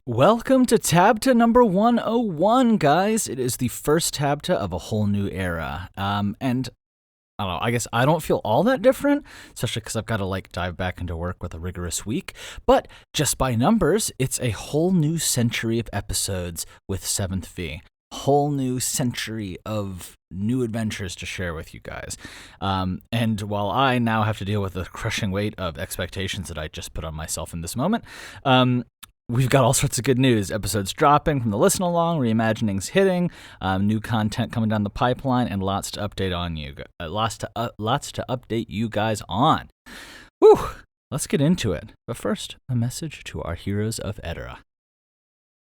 Welcome to TABTA number 101, guys. It is the first TABTA of a whole new era. And I don't know, I guess I don't feel all that different, especially because I've got to dive back into work with a rigorous week. But just by numbers, it's a whole new century of episodes with 7th V. Whole new century of new adventures to share with you guys. And while I now have to deal with the crushing weight of expectations that I just put on myself in this moment, we've got all sorts of good news. Episodes dropping from the listen along, reimaginings hitting, new content coming down the pipeline, and lots to update on you. Lots to update you guys on. Whew! Let's get into it. But first, a message to our heroes of Edera.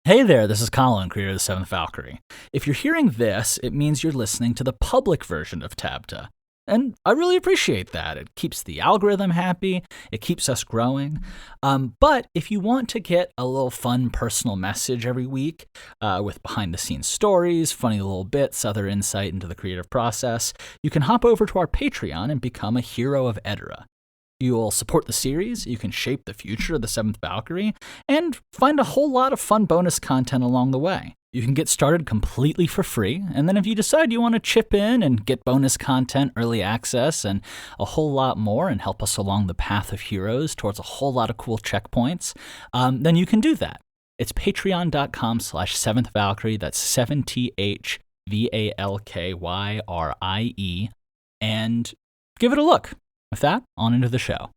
Hey there, this is Colin, creator of the 7th Valkyrie. If you're hearing this, it means you're listening to the public version of TABTA. And I really appreciate that. It keeps the algorithm happy. It keeps us growing. But if you want to get a little fun personal message every week with behind-the-scenes stories, funny little bits, other insight into the creative process, you can hop over to our Patreon and become a hero of Edera. You'll support the series, you can shape the future of the 7th Valkyrie, and find a whole lot of fun bonus content along the way. You can get started completely for free, and then if you decide you want to chip in and get bonus content, early access, and a whole lot more and help us along the path of heroes towards a whole lot of cool checkpoints, then you can do that. It's patreon.com/7th Valkyrie, that's 7THVALKYRIE, and give it a look. With that, on into the show.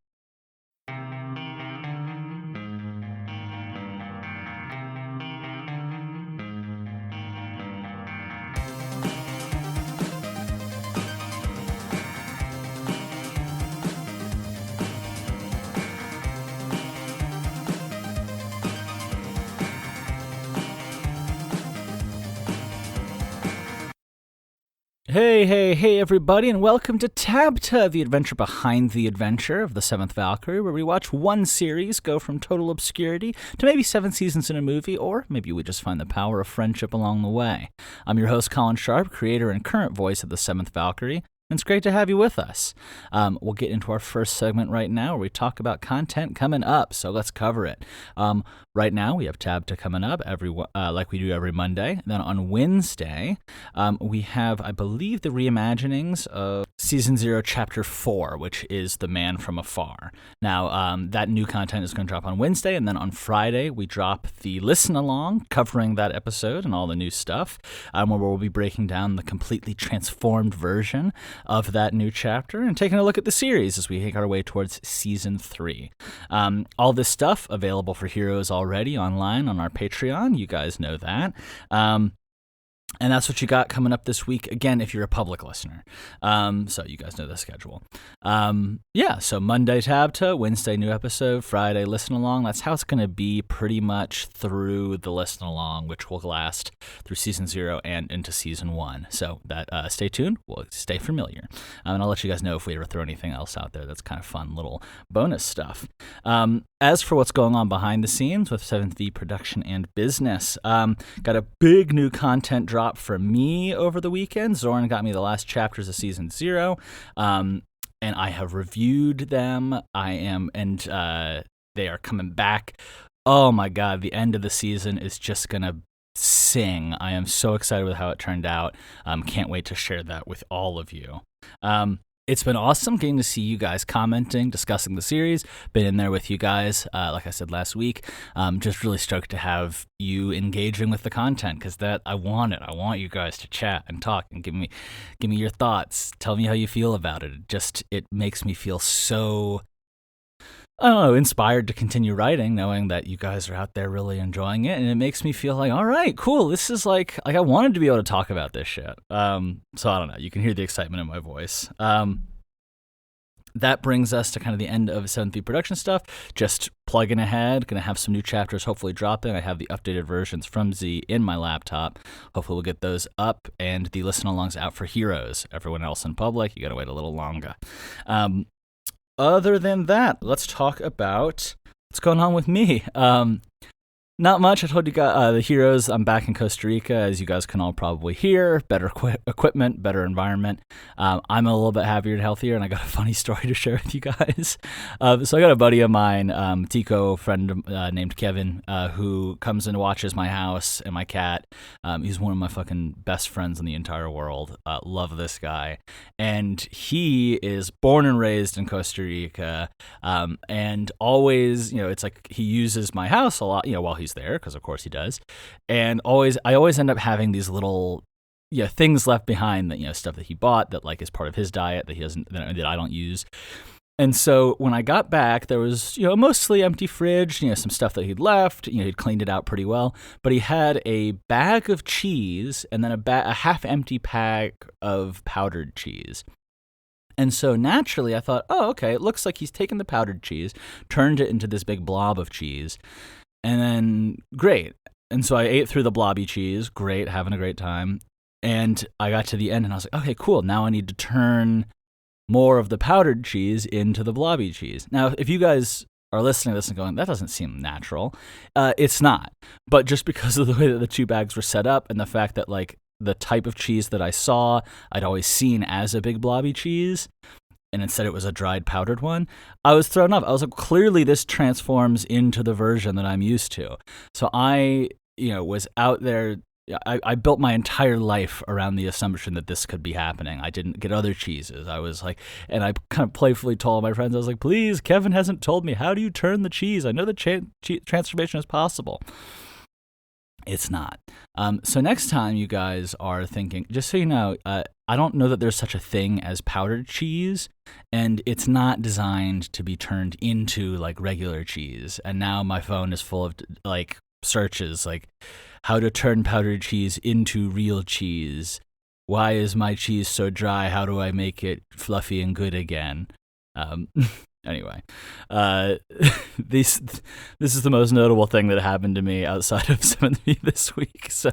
Hey, everybody, and welcome to TABTA, the adventure behind the adventure of the 7th Valkyrie, where we watch one series go from total obscurity to maybe 7 seasons in a movie, or maybe we just find the power of friendship along the way. I'm your host, Colin Sharp, creator and current voice of the 7th Valkyrie, and it's great to have you with us. We'll get into our first segment right now, where we talk about content coming up, so let's cover it. Right now, we have TABTA coming up like we do every Monday. And then on Wednesday, we have, I believe, the reimaginings of Season 0, Chapter 4, which is The Man from Afar. Now, that new content is going to drop on Wednesday, and then on Friday, we drop the listen-along covering that episode and all the new stuff, where we'll be breaking down the completely transformed version of that new chapter and taking a look at the series as we make our way towards Season 3. All this stuff available for heroes already online on our Patreon. You guys know that. And that's what you got coming up this week, again, if you're a public listener. So you guys know the schedule. So Monday TABTA, Wednesday new episode, Friday listen along. That's how it's going to be pretty much through the listen along, which will last through Season 0 and into Season 1. So that stay tuned. We'll stay familiar. And I'll let you guys know if we ever throw anything else out there that's kind of fun, little bonus stuff. As for what's going on behind the scenes with 7th V production and business, got a big new content drop from me over the weekend. Zoran got me the last chapters of Season 0, and I have reviewed them. They are coming back. Oh my god, the end of the season is just gonna sing. I am so excited with how it turned out. Can't wait to share that with all of you. It's been awesome getting to see you guys commenting, discussing the series. Been in there with you guys, like I said last week. Just really stoked to have you engaging with the content, because I want it. I want you guys to chat and talk and give me your thoughts. Tell me how you feel about it. It makes me feel so, I don't know, inspired to continue writing, knowing that you guys are out there really enjoying it, and it makes me feel like, all right, cool. This is like I wanted to be able to talk about this shit. So I don't know. You can hear the excitement in my voice. That brings us to kind of the end of 7th V production stuff. Just plugging ahead. Going to have some new chapters hopefully dropping. I have the updated versions from Z in my laptop. Hopefully we'll get those up, and the listen-alongs out for heroes. Everyone else in public, you got to wait a little longer. Other than that, let's talk about what's going on with me. Not much. I told you guys, the heroes, I'm back in Costa Rica, as you guys can all probably hear. Better equipment, better environment. I'm a little bit happier and healthier, and I got a funny story to share with you guys. So I got a buddy of mine, Tico, friend named Kevin, who comes and watches my house and my cat. He's one of my fucking best friends in the entire world. Love this guy. And he is born and raised in Costa Rica, and always, it's like he uses my house a lot, while he's there, because of course he does. And I always end up having these little things left behind, that stuff that he bought that like is part of his diet that he doesn't, that I don't use. And so when I got back, there was mostly empty fridge, some stuff that he'd left. He'd cleaned it out pretty well, but he had a bag of cheese and then a half empty pack of powdered cheese. And so naturally I thought, oh, okay, it looks like he's taken the powdered cheese, turned it into this big blob of cheese, and then great. And so I ate through the blobby cheese, great, having a great time. And I got to the end and I was like, okay, cool, now I need to turn more of the powdered cheese into the blobby cheese. Now, if you guys are listening to this and going, that doesn't seem natural, it's not. But just because of the way that the two bags were set up and the fact that like the type of cheese that I saw, I'd always seen as a big blobby cheese, and instead it was a dried powdered one, I was thrown off. I was like, clearly this transforms into the version that I'm used to. So I, was out there. I built my entire life around the assumption that this could be happening. I didn't get other cheeses. I was like, and I kind of playfully told my friends, I was like, please, Kevin hasn't told me, how do you turn the cheese? I know the transformation is possible. It's not. So next time you guys are thinking, just so you know, I don't know that there's such a thing as powdered cheese, and it's not designed to be turned into like regular cheese. And now my phone is full of like searches like how to turn powdered cheese into real cheese. Why is my cheese so dry? How do I make it fluffy and good again? Anyway, this is the most notable thing that happened to me outside of 7th V this week. So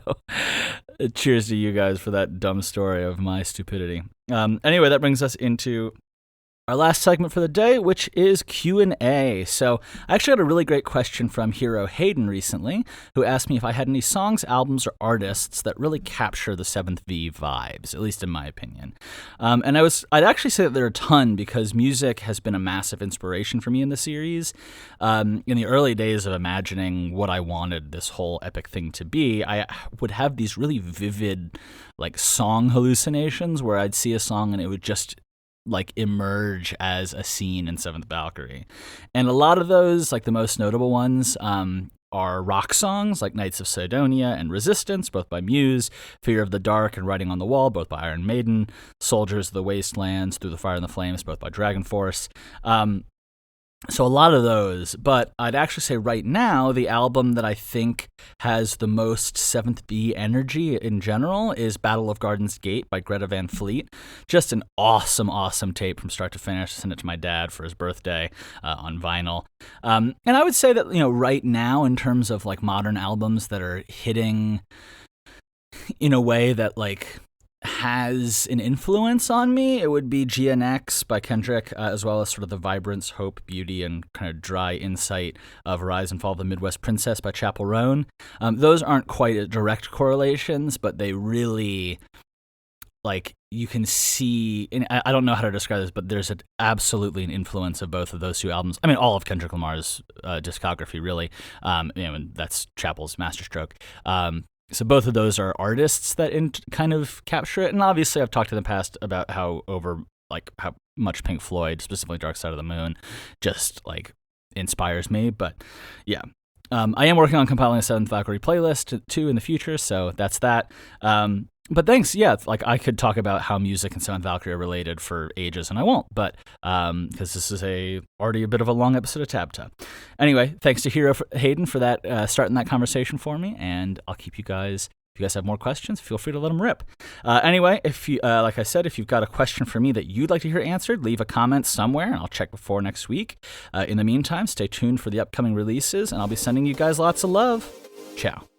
cheers to you guys for that dumb story of my stupidity. Anyway, that brings us into our last segment for the day, which is Q&A. So I actually had a really great question from Hero Hayden recently, who asked me if I had any songs, albums, or artists that really capture the 7th V vibes, at least in my opinion. And I'd actually say that there are a ton, because music has been a massive inspiration for me in the series. In the early days of imagining what I wanted this whole epic thing to be, I would have these really vivid like song hallucinations where I'd see a song and it would just like emerge as a scene in 7th Valkyrie. And a lot of those, like the most notable ones, are rock songs like Knights of Sidonia and Resistance, both by Muse, Fear of the Dark and Writing on the Wall, both by Iron Maiden, Soldiers of the Wastelands, Through the Fire and the Flames, both by Dragon Force. So a lot of those, but I'd actually say right now the album that I think has the most 7th V energy in general is Battle of Garden's Gate by Greta Van Fleet. Just an awesome tape from start to finish. I sent it to my dad for his birthday on vinyl. And I would say that, right now in terms of like modern albums that are hitting in a way that like has an influence on me, it would be GNX by Kendrick, as well as sort of the vibrance, hope, beauty, and kind of dry insight of Rise and Fall of the Midwest Princess by Chappell Roan. Those aren't quite direct correlations, but they really, like, you can see, and I don't know how to describe this, but there's absolutely an influence of both of those two albums. I mean, all of Kendrick Lamar's discography, really. And that's Chappell's masterstroke. So both of those are artists that kind of capture it. And obviously I've talked in the past about how much Pink Floyd, specifically Dark Side of the Moon, just like inspires me. But yeah, I am working on compiling a 7th Valkyrie playlist too in the future. So that's that. But thanks. Yeah, like I could talk about how music and 7th Valkyrie are related for ages, and I won't. But because this is already a bit of a long episode of TABTA. Anyway, thanks to Hero Hayden for that starting that conversation for me, and I'll keep you guys. If you guys have more questions, feel free to let them rip. Anyway, if you, like I said, if you've got a question for me that you'd like to hear answered, leave a comment somewhere, and I'll check before next week. In the meantime, stay tuned for the upcoming releases, and I'll be sending you guys lots of love. Ciao.